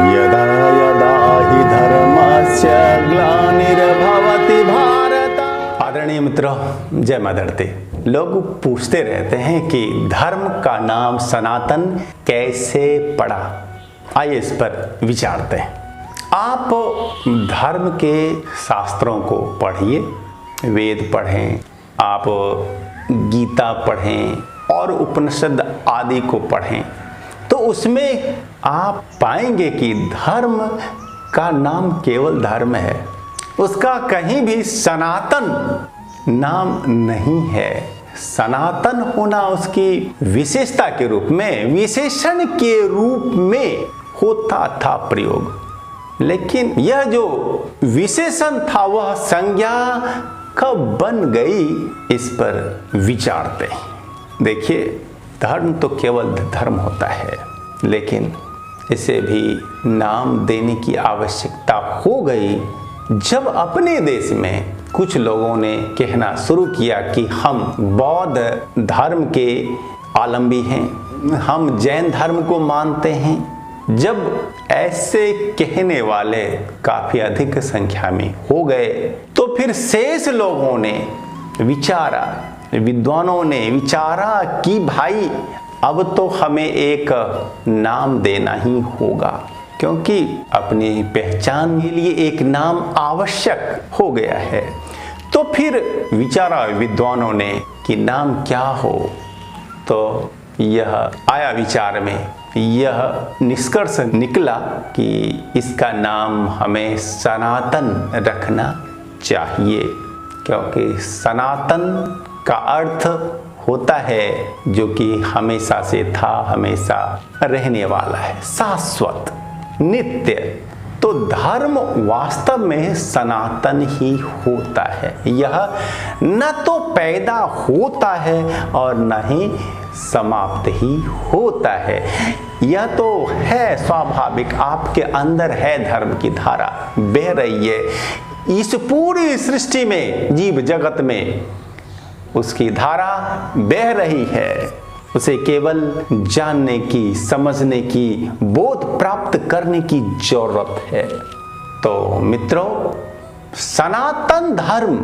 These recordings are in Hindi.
यदा यदा हि धर्मस्य ग्लानिर्भवति भारत। आदरणीय मित्रों, जय मदर दी। लोग पूछते रहते हैं कि धर्म का नाम सनातन कैसे पड़ा। आइए इस पर विचारते हैं। आप धर्म के शास्त्रों को पढ़िए, वेद पढ़ें, आप गीता पढ़ें और उपनिषद आदि को पढ़ें, तो उसमें आप पाएंगे कि धर्म का नाम केवल धर्म है, उसका कहीं भी सनातन नाम नहीं है। सनातन होना उसकी विशेषता के रूप में, विशेषण के रूप में होता था प्रयोग, लेकिन यह जो विशेषण था वह संज्ञा कब बन गई, इस पर विचारते हैं। देखिए, धर्म तो केवल धर्म होता है, लेकिन इसे भी नाम देने की आवश्यकता हो गई जब अपने देश में कुछ लोगों ने कहना शुरू किया कि हम बौद्ध धर्म के आलंबी हैं, हम जैन धर्म को मानते हैं। जब ऐसे कहने वाले काफी अधिक संख्या में हो गए, तो फिर शेष लोगों ने विचारा, विद्वानों ने विचारा कि भाई अब तो हमें एक नाम देना ही होगा, क्योंकि अपनी पहचान के लिए एक नाम आवश्यक हो गया है। तो फिर विचारा विद्वानों ने कि नाम क्या हो, तो यह आया विचार में, यह निष्कर्ष निकला कि इसका नाम हमें सनातन रखना चाहिए, क्योंकि सनातन का अर्थ होता है जो कि हमेशा से था, हमेशा रहने वाला है, शाश्वत, नित्य। तो धर्म वास्तव में सनातन ही होता है। यह न तो पैदा होता है और न ही समाप्त ही होता है। यह तो है स्वाभाविक, आपके अंदर है धर्म की धारा बह रही है। इस पूरी सृष्टि में, जीव जगत में उसकी धारा बह रही है। उसे केवल जानने की, समझने की, बोध प्राप्त करने की जरूरत है। तो मित्रों, सनातन धर्म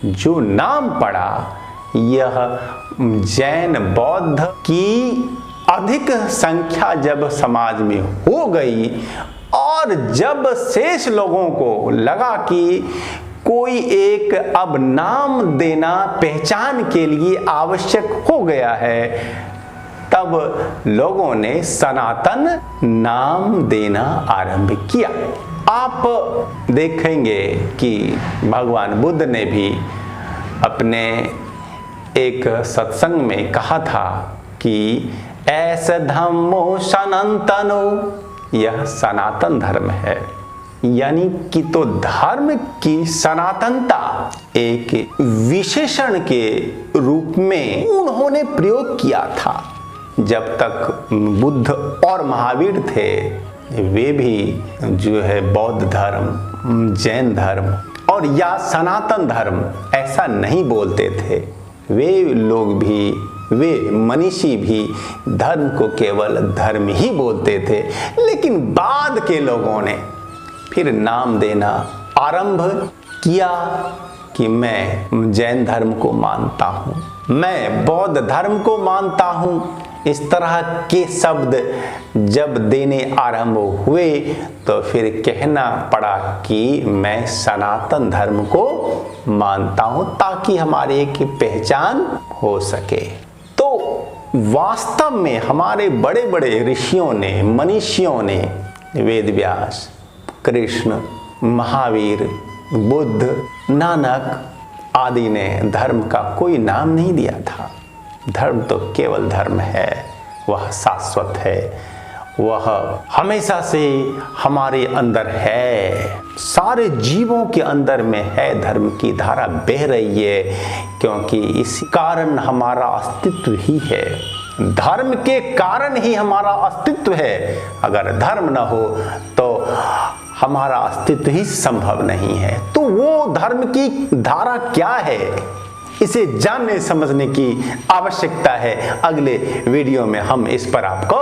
जो नाम पड़ा, यह जैन बौद्ध की अधिक संख्या जब समाज में हो गई और जब शेष लोगों को लगा कि कोई एक अब नाम देना पहचान के लिए आवश्यक हो गया है, तब लोगों ने सनातन नाम देना आरंभ किया। आप देखेंगे कि भगवान बुद्ध ने भी अपने एक सत्संग में कहा था कि ऐसा धम्मो सनातनो, यह सनातन धर्म है। यानी कि तो धर्म की सनातनता एक विशेषण के रूप में उन्होंने प्रयोग किया था। जब तक बुद्ध और महावीर थे, वे भी जो है बौद्ध धर्म, जैन धर्म और या सनातन धर्म ऐसा नहीं बोलते थे। वे लोग भी, वे मनीषी भी धर्म को केवल धर्म ही बोलते थे। लेकिन बाद के लोगों ने फिर नाम देना आरंभ किया कि मैं जैन धर्म को मानता हूँ, मैं बौद्ध धर्म को मानता हूँ। इस तरह के शब्द जब देने आरंभ हुए, तो फिर कहना पड़ा कि मैं सनातन धर्म को मानता हूँ, ताकि हमारी एक पहचान हो सके। तो वास्तव में हमारे बड़े बड़े ऋषियों ने, मनीषियों ने, वेद व्यास, कृष्ण, महावीर, बुद्ध, नानक आदि ने धर्म का कोई नाम नहीं दिया था। धर्म तो केवल धर्म है, वह शाश्वत है, वह हमेशा से हमारे अंदर है, सारे जीवों के अंदर में है। धर्म की धारा बह रही है, क्योंकि इस कारण हमारा अस्तित्व ही है। धर्म के कारण ही हमारा अस्तित्व है। अगर धर्म न हो तो हमारा अस्तित्व ही संभव नहीं है। तो वो धर्म की धारा क्या है, इसे जानने समझने की आवश्यकता है। अगले वीडियो में हम इस पर आपको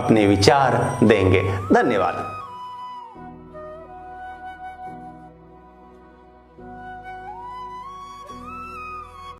अपने विचार देंगे। धन्यवाद।